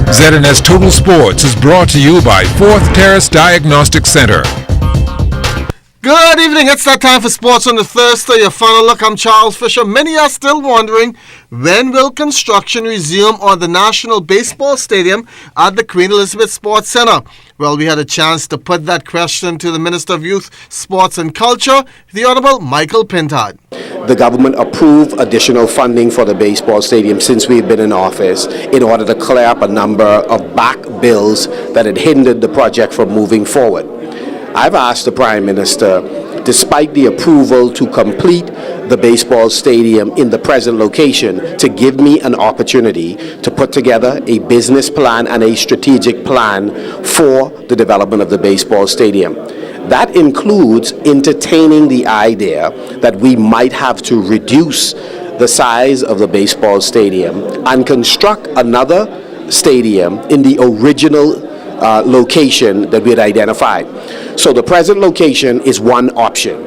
ZNS Total Sports is brought to you by 4th Terrace Diagnostic Center. Good evening. It's that time for Sports on the Thursday. Your final look. I'm Charles Fisher. Many are still wondering, when will construction resume on the National Baseball Stadium at the Queen Elizabeth Sports Center? Well, we had a chance to put that question to the Minister of Youth, Sports and Culture, the Honorable Michael Pintard. The government approved additional funding for the baseball stadium since we've been in office in order to clear up a number of back bills that had hindered the project from moving forward. I've asked the Prime Minister, despite the approval to complete the baseball stadium in the present location, to give me an opportunity to put together a business plan and a strategic plan for the development of the baseball stadium. That includes entertaining the idea that we might have to reduce the size of the baseball stadium and construct another stadium in the original location that we had identified. So the present location is one option.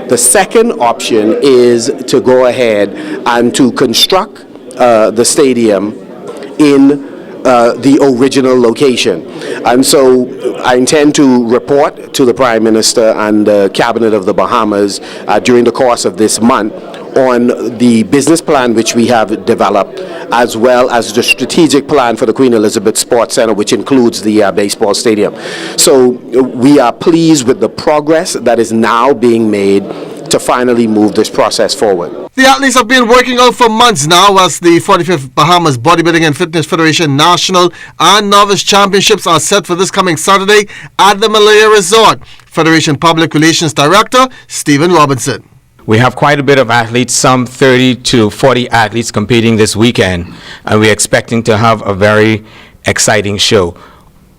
The second option is to go ahead and to construct the stadium in the original location. And so I intend to report to the Prime Minister and the Cabinet of the Bahamas during the course of this month on the business plan which we have developed, as well as the strategic plan for the Queen Elizabeth Sports Center, which includes the baseball stadium. So we are pleased with the progress that is now being made to finally move this process forward. The athletes have been working out for months now as the 45th Bahamas Bodybuilding and Fitness Federation National and Novice Championships are set for this coming Saturday at the Malaya Resort. Federation Public Relations Director Stephen Robinson. We have quite a bit of athletes, some 30 to 40 athletes competing this weekend, and we're expecting to have a very exciting show.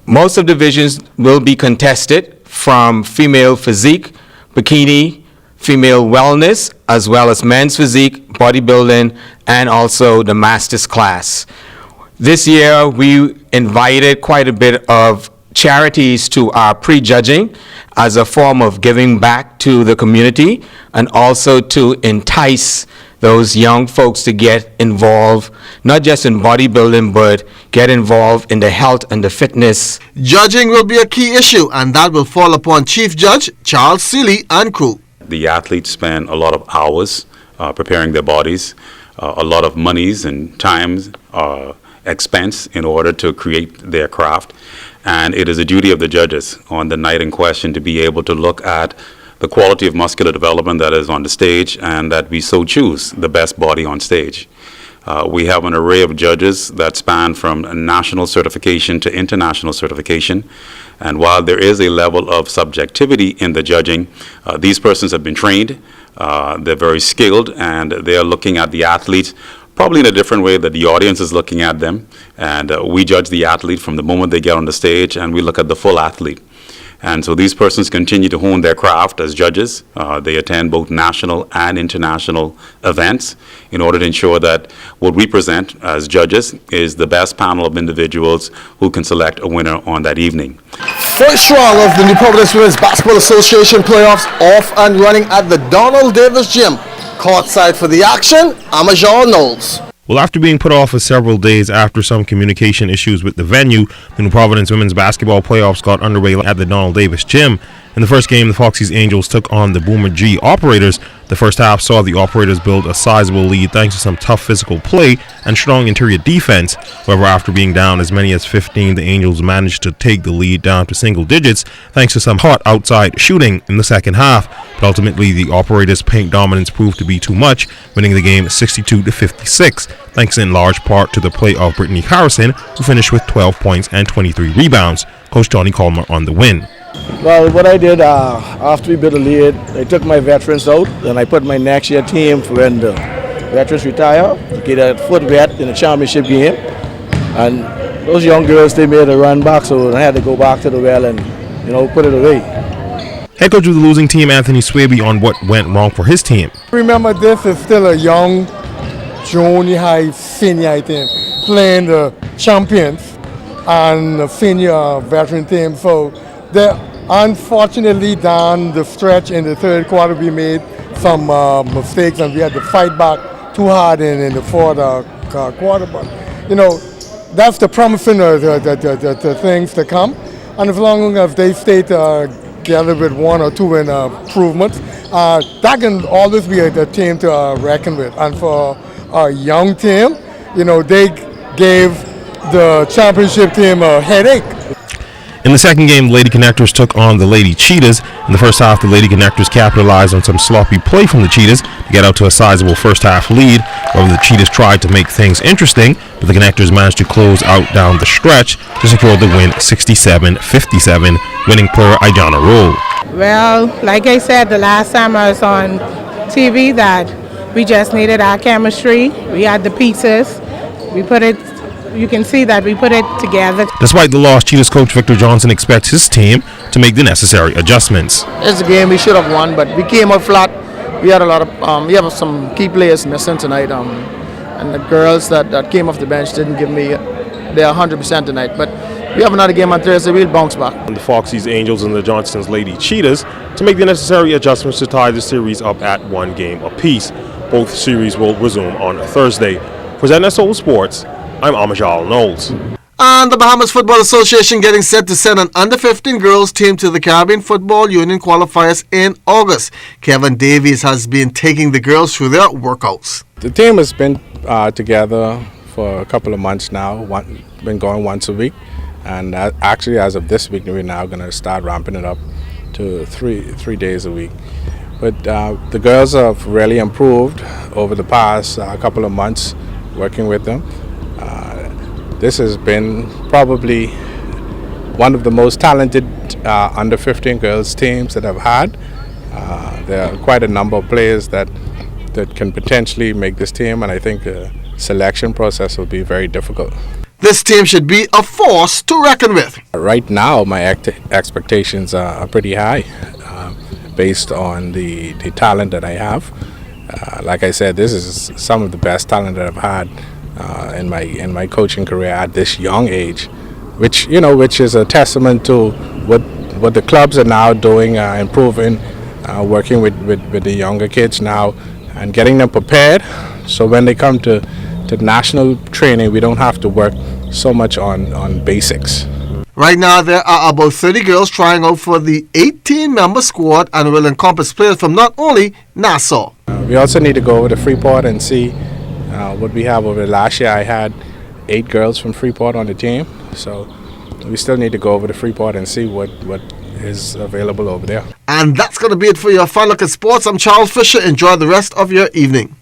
Most of the divisions will be contested, from female physique, bikini, female wellness, as well as men's physique, bodybuilding, and also the masters class. This year, we invited quite a bit of charities to our pre-judging as a form of giving back to the community and also to entice those young folks to get involved, not just in bodybuilding, but get involved in the health and the fitness. Judging will be a key issue, and that will fall upon Chief Judge Charles Seeley and crew. The athletes spend a lot of hours preparing their bodies, a lot of monies and times expense in order to create their craft. And it is a duty of the judges on the night in question to be able to look at the quality of muscular development that is on the stage, and that we so choose the best body on stage. We have an array of judges that span from national certification to international certification. And while there is a level of subjectivity in the judging, these persons have been trained, they're very skilled, and they're looking at the athletes probably in a different way that the audience is looking at them. And we judge the athlete from the moment they get on the stage, and we look at the full athlete. And so these persons continue to hone their craft as judges. They attend both national and international events in order to ensure that what we present as judges is the best panel of individuals who can select a winner on that evening. First round of the New Providence Women's Basketball Association playoffs off and running at the Donald Davis Gym. Courtside for the action, Amajon Knowles. Well, after being put off for several days after some communication issues with the venue, the New Providence women's basketball playoffs got underway at the Donald Davis Gym. In the first game, the Foxy's Angels took on the Boomer G Operators. The first half saw the Operators build a sizable lead thanks to some tough physical play and strong interior defense. However, after being down as many as 15, the Angels managed to take the lead down to single digits thanks to some hot outside shooting in the second half. But ultimately, the Operators' paint dominance proved to be too much, winning the game 62-56, thanks in large part to the play of Brittany Harrison, who finished with 12 points and 23 rebounds. Coach Johnny Colmer on the win. Well, what I did after we built a lead, I took my veterans out and I put my next year team for when the veterans retire to get a foot wet in the championship game. And those young girls, they made a run back, so I had to go back to the well and, put it away. Head coach of the losing team, Anthony Swaby, on what went wrong for his team. Remember, this is still a young junior high senior team playing the champions and the senior veteran team. So unfortunately, down the stretch in the third quarter, we made some mistakes and we had to fight back too hard in the fourth quarter. But, that's the promising the things to come. And as long as they stay together with one or two improvements, that can always be the team to reckon with. And for a young team, they gave the championship team a headache. In the second game, the Lady Connectors took on the Lady Cheetahs. In the first half, the Lady Connectors capitalized on some sloppy play from the Cheetahs to get out to a sizable first half lead. However, the Cheetahs tried to make things interesting, but the Connectors managed to close out down the stretch to secure the win 67-57, winning player Ijana Roll. Well, like I said the last time I was on TV, that we just needed our chemistry. We had the pieces. You can see that we put it together. Despite the loss, Cheetahs coach Victor Johnson expects his team to make the necessary adjustments. It's a game we should have won, but we came out flat. We had a lot of, we have some key players missing tonight, and the girls that came off the bench didn't give me their 100% tonight. But we have another game on Thursday. We'll bounce back. The Foxy's Angels and the Johnston's Lady Cheetahs to make the necessary adjustments to tie the series up at 1 game apiece. Both series will resume on Thursday. For ZNS Total Sports, I'm Amajal Knowles. And the Bahamas Football Association getting set to send an under-15 girls team to the Caribbean Football Union qualifiers in August. Kevin Davies has been taking the girls through their workouts. The team has been together for a couple of months now, been going once a week. And actually, as of this week, we're now going to start ramping it up to three days a week. But the girls have really improved over the past couple of months working with them. This has been probably one of the most talented under 15 girls teams that I've had. There are quite a number of players that can potentially make this team, and I think the selection process will be very difficult. This team should be a force to reckon with. Right now, my expectations are pretty high based on the talent that I have. Like I said, this is some of the best talent that I've had in my coaching career at this young age, which is a testament to what the clubs are now doing, improving, working with the younger kids now, and getting them prepared. So when they come to national training, we don't have to work so much on basics. Right now, there are about 30 girls trying out for the 18-member squad and will encompass players from not only Nassau. We also need to go over to Freeport and see what we have over last year. I had 8 girls from Freeport on the team, so we still need to go over to Freeport and see what is available over there. And that's going to be it for your Fun Look at Sports. I'm Charles Fisher. Enjoy the rest of your evening.